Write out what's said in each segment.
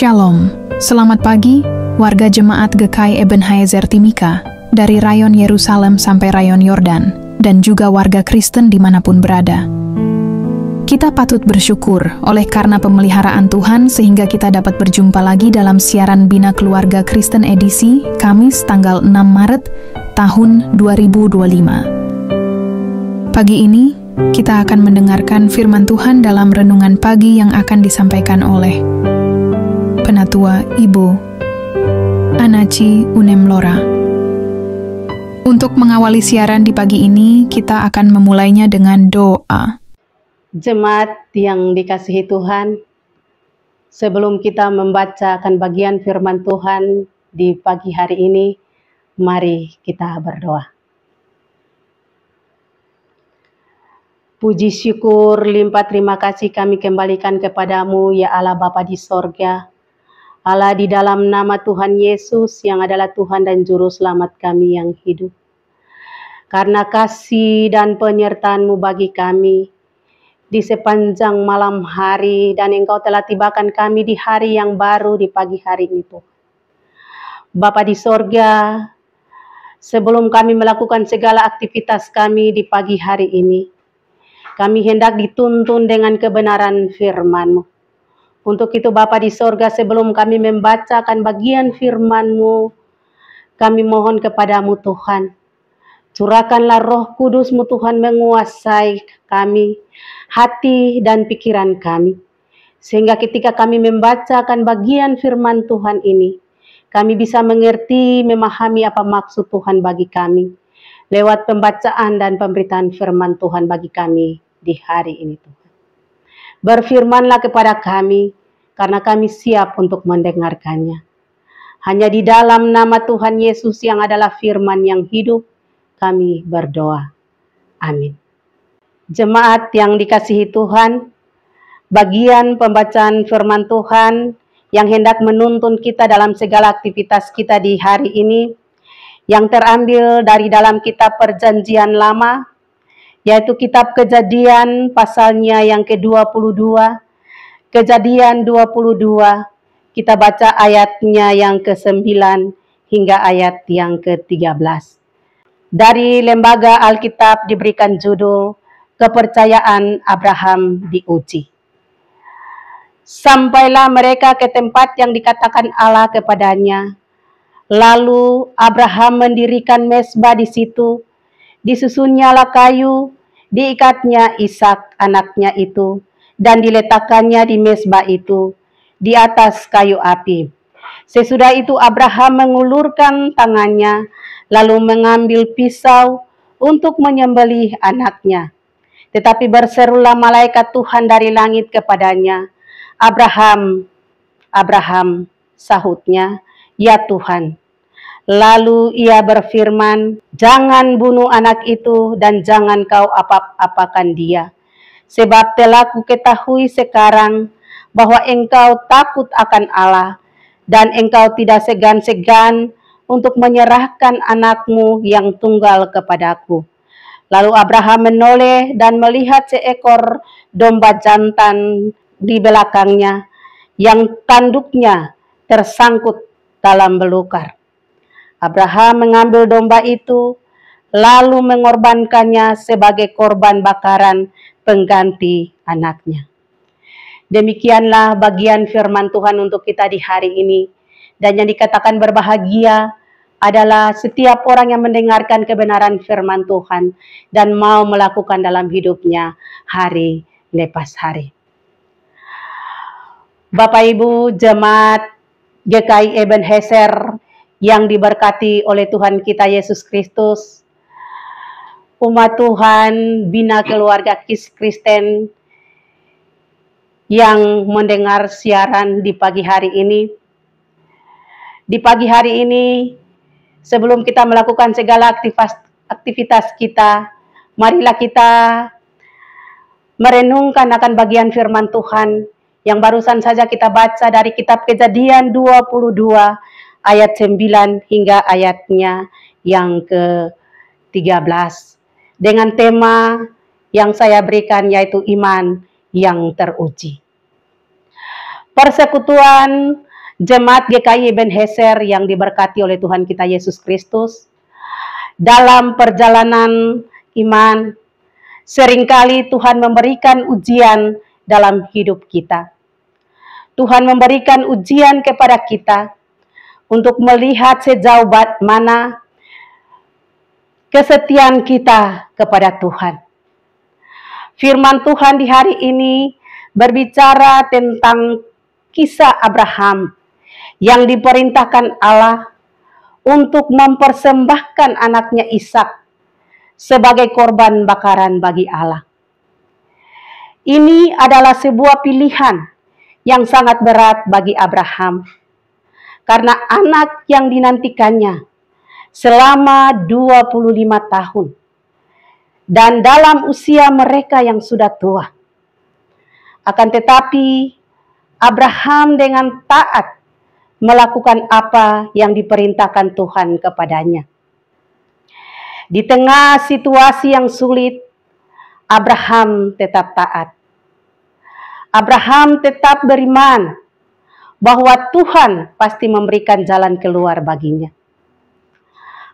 Shalom, selamat pagi warga jemaat GKI Ebenezer Timika dari rayon Yerusalem sampai rayon Yordan dan juga warga Kristen dimanapun berada. Kita patut bersyukur oleh karena pemeliharaan Tuhan sehingga kita dapat berjumpa lagi dalam siaran Bina Keluarga Kristen edisi Kamis tanggal 6 Maret tahun 2025. Pagi ini kita akan mendengarkan firman Tuhan dalam renungan pagi yang akan disampaikan oleh Penatua Ibu Anaci Unemlora. Untuk mengawali siaran di pagi ini, kita akan memulainya dengan doa. Jemaat yang dikasihi Tuhan, sebelum kita membacakan bagian firman Tuhan di pagi hari ini, mari kita berdoa. Puji syukur limpah terima kasih kami kembalikan kepadamu ya Allah Bapa di sorga. Allah di dalam nama Tuhan Yesus yang adalah Tuhan dan Juru Selamat kami yang hidup. Karena kasih dan penyertaan-Mu bagi kami di sepanjang malam hari dan Engkau telah tibakan kami di hari yang baru di pagi hari itu. Bapa di sorga, sebelum kami melakukan segala aktivitas kami di pagi hari ini, kami hendak dituntun dengan kebenaran firman-Mu. Untuk itu Bapa di sorga, sebelum kami membacakan bagian firman-Mu, kami mohon kepadamu Tuhan, curahkanlah Roh Kudus-Mu Tuhan menguasai kami, hati dan pikiran kami. Sehingga ketika kami membacakan bagian firman Tuhan ini, kami bisa mengerti, memahami apa maksud Tuhan bagi kami, lewat pembacaan dan pemberitaan firman Tuhan bagi kami di hari ini Tuhan. Berfirmanlah kepada kami, karena kami siap untuk mendengarkannya. Hanya di dalam nama Tuhan Yesus yang adalah firman yang hidup, kami berdoa. Amin. Jemaat yang dikasihi Tuhan, bagian pembacaan firman Tuhan yang hendak menuntun kita dalam segala aktivitas kita di hari ini, yang terambil dari dalam kitab Perjanjian Lama, yaitu kitab Kejadian pasalnya yang ke-22, Kejadian 22, kita baca ayatnya yang ke-9 hingga ayat yang ke-13. Dari Lembaga Alkitab diberikan judul, Kepercayaan Abraham diuji. Sampailah mereka ke tempat yang dikatakan Allah kepadanya. Lalu Abraham mendirikan mezbah di situ. Disusunnya kayu, diikatnya Ishak anaknya itu, dan diletakkannya di mezbah itu, di atas kayu api. Sesudah itu Abraham mengulurkan tangannya, lalu mengambil pisau untuk menyembelih anaknya. Tetapi berserulah malaikat Tuhan dari langit kepadanya, "Abraham, Abraham," sahutnya, "Ya Tuhan." Lalu ia berfirman, "Jangan bunuh anak itu dan jangan kau apa-apakan dia. Sebab telah kuketahui sekarang bahwa engkau takut akan Allah dan engkau tidak segan-segan untuk menyerahkan anakmu yang tunggal kepadaku." Lalu Abraham menoleh dan melihat seekor domba jantan di belakangnya yang tanduknya tersangkut dalam belukar. Abraham mengambil domba itu, lalu mengorbankannya sebagai korban bakaran pengganti anaknya. Demikianlah bagian firman Tuhan untuk kita di hari ini. Dan yang dikatakan berbahagia adalah setiap orang yang mendengarkan kebenaran firman Tuhan dan mau melakukan dalam hidupnya hari lepas hari. Bapak Ibu jemaat GKI Ebenezer yang diberkati oleh Tuhan kita Yesus Kristus, umat Tuhan, Bina Keluarga Kristen yang mendengar siaran di pagi hari ini. Di pagi hari ini, sebelum kita melakukan segala aktivitas kita, marilah kita merenungkan akan bagian firman Tuhan yang barusan saja kita baca dari kitab Kejadian 22, ayat 9 hingga ayatnya yang ke-13. Dengan tema yang saya berikan yaitu iman yang teruji. Persekutuan Jemaat GKI Ebenezer yang diberkati oleh Tuhan kita Yesus Kristus, dalam perjalanan iman, seringkali Tuhan memberikan ujian dalam hidup kita. Tuhan memberikan ujian kepada kita untuk melihat sejauh mana kesetiaan kita kepada Tuhan. Firman Tuhan di hari ini berbicara tentang kisah Abraham yang diperintahkan Allah untuk mempersembahkan anaknya Ishak sebagai korban bakaran bagi Allah. Ini adalah sebuah pilihan yang sangat berat bagi Abraham, karena anak yang dinantikannya selama 25 tahun. Dan dalam usia mereka yang sudah tua. Akan tetapi, Abraham dengan taat melakukan apa yang diperintahkan Tuhan kepadanya. Di tengah situasi yang sulit, Abraham tetap taat. Abraham tetap beriman bahwa Tuhan pasti memberikan jalan keluar baginya.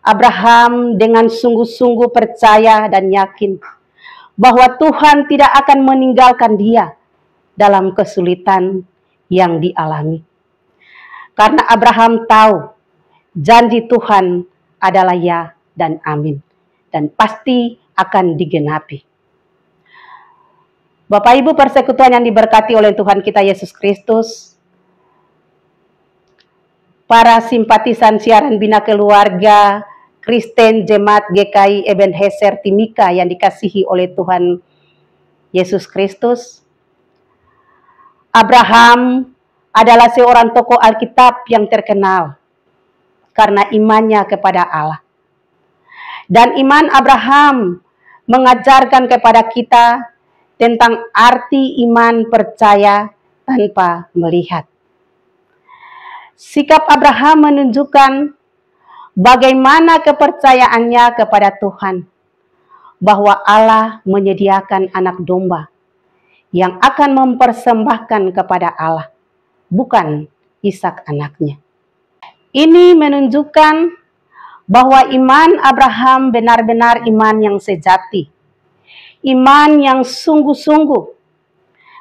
Abraham dengan sungguh-sungguh percaya dan yakin bahwa Tuhan tidak akan meninggalkan dia dalam kesulitan yang dialami. Karena Abraham tahu janji Tuhan adalah ya dan amin, dan pasti akan digenapi. Bapak Ibu persekutuan yang diberkati oleh Tuhan kita Yesus Kristus, para simpatisan siaran Bina Keluarga Kristen Jemaat GKI Ebenezer Timika yang dikasihi oleh Tuhan Yesus Kristus, Abraham adalah seorang tokoh Alkitab yang terkenal karena imannya kepada Allah. Dan iman Abraham mengajarkan kepada kita tentang arti iman percaya tanpa melihat. Sikap Abraham menunjukkan bagaimana kepercayaannya kepada Tuhan, bahwa Allah menyediakan anak domba yang akan mempersembahkan kepada Allah, bukan Ishak anaknya. Ini menunjukkan bahwa iman Abraham benar-benar iman yang sejati, iman yang sungguh-sungguh,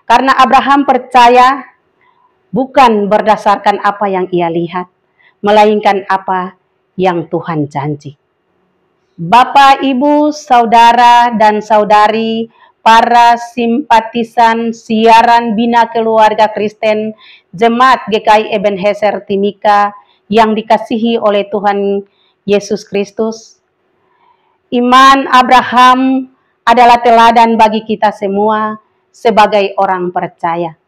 karena Abraham percaya bukan berdasarkan apa yang ia lihat, melainkan apa yang Tuhan janji. Bapak, Ibu, Saudara, dan Saudari, para simpatisan siaran Bina Keluarga Kristen Jemaat GKI Ebenezer Timika yang dikasihi oleh Tuhan Yesus Kristus, iman Abraham adalah teladan bagi kita semua sebagai orang percaya.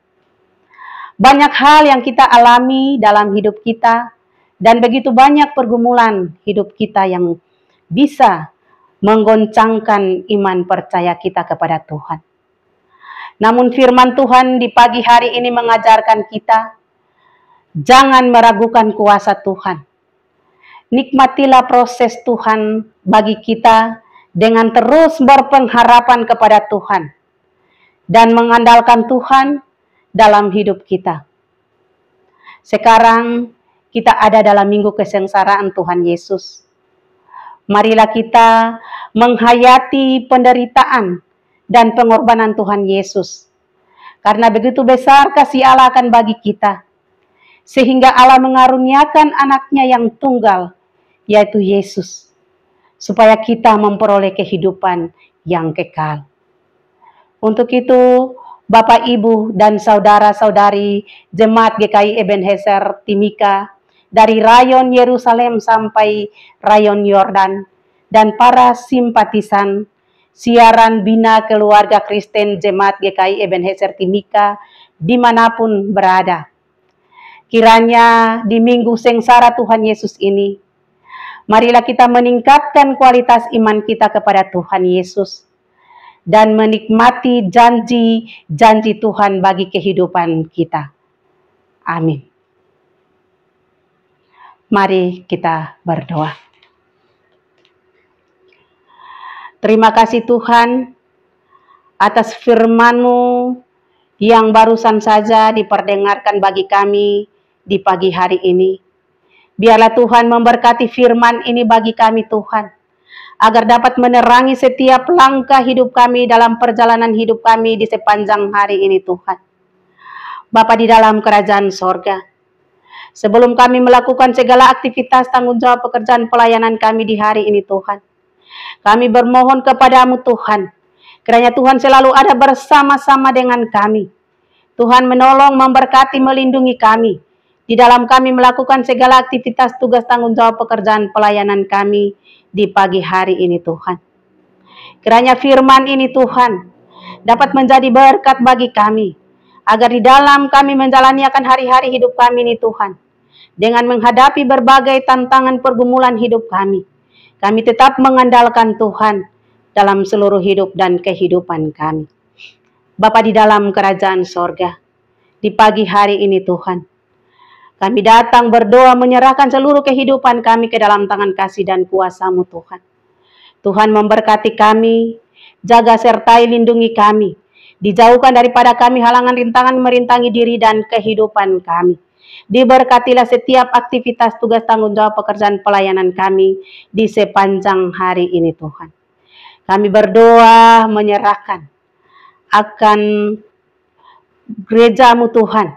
Banyak hal yang kita alami dalam hidup kita, dan begitu banyak pergumulan hidup kita yang bisa menggoncangkan iman percaya kita kepada Tuhan. Namun firman Tuhan di pagi hari ini mengajarkan kita, jangan meragukan kuasa Tuhan. Nikmatilah proses Tuhan bagi kita dengan terus berpengharapan kepada Tuhan dan mengandalkan Tuhan dalam hidup kita. Sekarang kita ada dalam minggu kesengsaraan Tuhan Yesus. Marilah kita menghayati penderitaan dan pengorbanan Tuhan Yesus. Karena begitu besar kasih Allah akan bagi kita, sehingga Allah mengaruniakan anaknya yang tunggal, yaitu Yesus, supaya kita memperoleh kehidupan yang kekal. Untuk itu, Bapak, Ibu, dan Saudara-saudari Jemaat GKI Ebenezer Timika, dari rayon Yerusalem sampai rayon Yordan, dan para simpatisan siaran Bina Keluarga Kristen Jemaat GKI Ebenezer Timika dimanapun berada. Kiranya di minggu sengsara Tuhan Yesus ini, marilah kita meningkatkan kualitas iman kita kepada Tuhan Yesus dan menikmati janji-janji Tuhan bagi kehidupan kita. Amin. Mari kita berdoa. Terima kasih Tuhan atas firman-Mu yang barusan saja diperdengarkan bagi kami di pagi hari ini. Biarlah Tuhan memberkati firman ini bagi kami Tuhan, agar dapat menerangi setiap langkah hidup kami dalam perjalanan hidup kami di sepanjang hari ini Tuhan. Bapa di dalam kerajaan sorga, sebelum kami melakukan segala aktivitas tanggung jawab pekerjaan pelayanan kami di hari ini Tuhan, kami bermohon kepadamu Tuhan, kiranya Tuhan selalu ada bersama-sama dengan kami. Tuhan menolong, memberkati, melindungi kami di dalam kami melakukan segala aktivitas tugas tanggung jawab pekerjaan pelayanan kami di pagi hari ini Tuhan. Kiranya firman ini Tuhan dapat menjadi berkat bagi kami, agar di dalam kami menjalani akan hari-hari hidup kami ini Tuhan, dengan menghadapi berbagai tantangan pergumulan hidup kami tetap mengandalkan Tuhan dalam seluruh hidup dan kehidupan kami. Bapa di dalam kerajaan sorga, di pagi hari ini Tuhan, kami datang berdoa menyerahkan seluruh kehidupan kami ke dalam tangan kasih dan kuasa-Mu Tuhan. Tuhan memberkati kami, jaga sertai lindungi kami, dijauhkan daripada kami halangan rintangan merintangi diri dan kehidupan kami. Diberkatilah setiap aktivitas tugas tanggung jawab pekerjaan pelayanan kami di sepanjang hari ini Tuhan. Kami berdoa menyerahkan akan gereja-Mu Tuhan,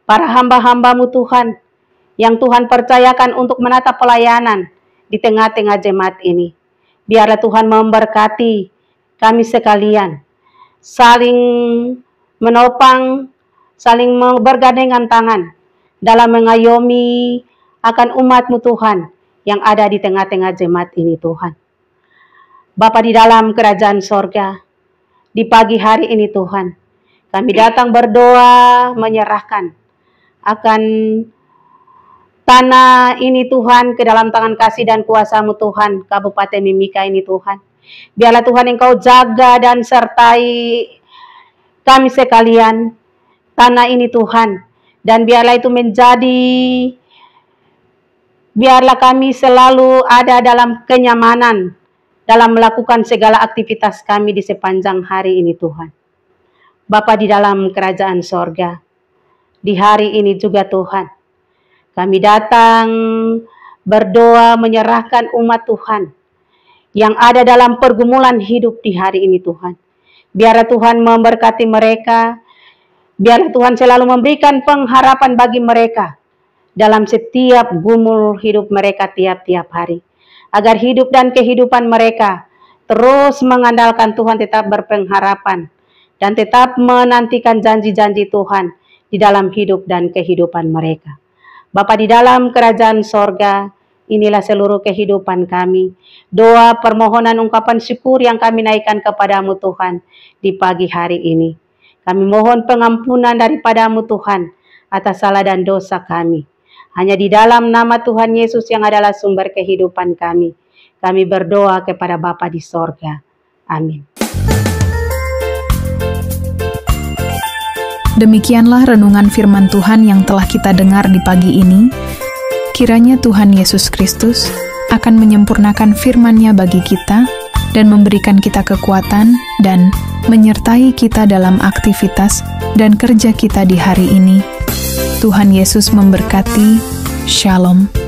para hamba-hamba-Mu Tuhan, yang Tuhan percayakan untuk menata pelayanan di tengah-tengah jemaat ini. Biarlah Tuhan memberkati kami sekalian, saling menopang, saling bergandengan tangan dalam mengayomi akan umat-Mu Tuhan yang ada di tengah-tengah jemaat ini Tuhan. Bapa di dalam kerajaan sorga, di pagi hari ini Tuhan, kami datang berdoa menyerahkan akan tanah ini Tuhan ke dalam tangan kasih dan kuasa-Mu Tuhan, Kabupaten Mimika ini Tuhan. Biarlah Tuhan Engkau jaga dan sertai kami sekalian, tanah ini Tuhan. Dan biarlah itu biarlah kami selalu ada dalam kenyamanan dalam melakukan segala aktivitas kami di sepanjang hari ini Tuhan. Bapa di dalam kerajaan sorga, di hari ini juga Tuhan, kami datang berdoa menyerahkan umat Tuhan yang ada dalam pergumulan hidup di hari ini Tuhan. Biarlah Tuhan memberkati mereka, biarlah Tuhan selalu memberikan pengharapan bagi mereka dalam setiap gumul hidup mereka tiap-tiap hari, agar hidup dan kehidupan mereka terus mengandalkan Tuhan, tetap berpengharapan dan tetap menantikan janji-janji Tuhan di dalam hidup dan kehidupan mereka. Bapa di dalam kerajaan sorga, inilah seluruh kehidupan kami. Doa, permohonan, ungkapan syukur yang kami naikkan kepadamu Tuhan di pagi hari ini. Kami mohon pengampunan daripadamu Tuhan atas salah dan dosa kami. Hanya di dalam nama Tuhan Yesus yang adalah sumber kehidupan kami berdoa kepada Bapa di sorga. Amin. Demikianlah renungan firman Tuhan yang telah kita dengar di pagi ini. Kiranya Tuhan Yesus Kristus akan menyempurnakan firman-Nya bagi kita dan memberikan kita kekuatan dan menyertai kita dalam aktivitas dan kerja kita di hari ini. Tuhan Yesus memberkati. Shalom.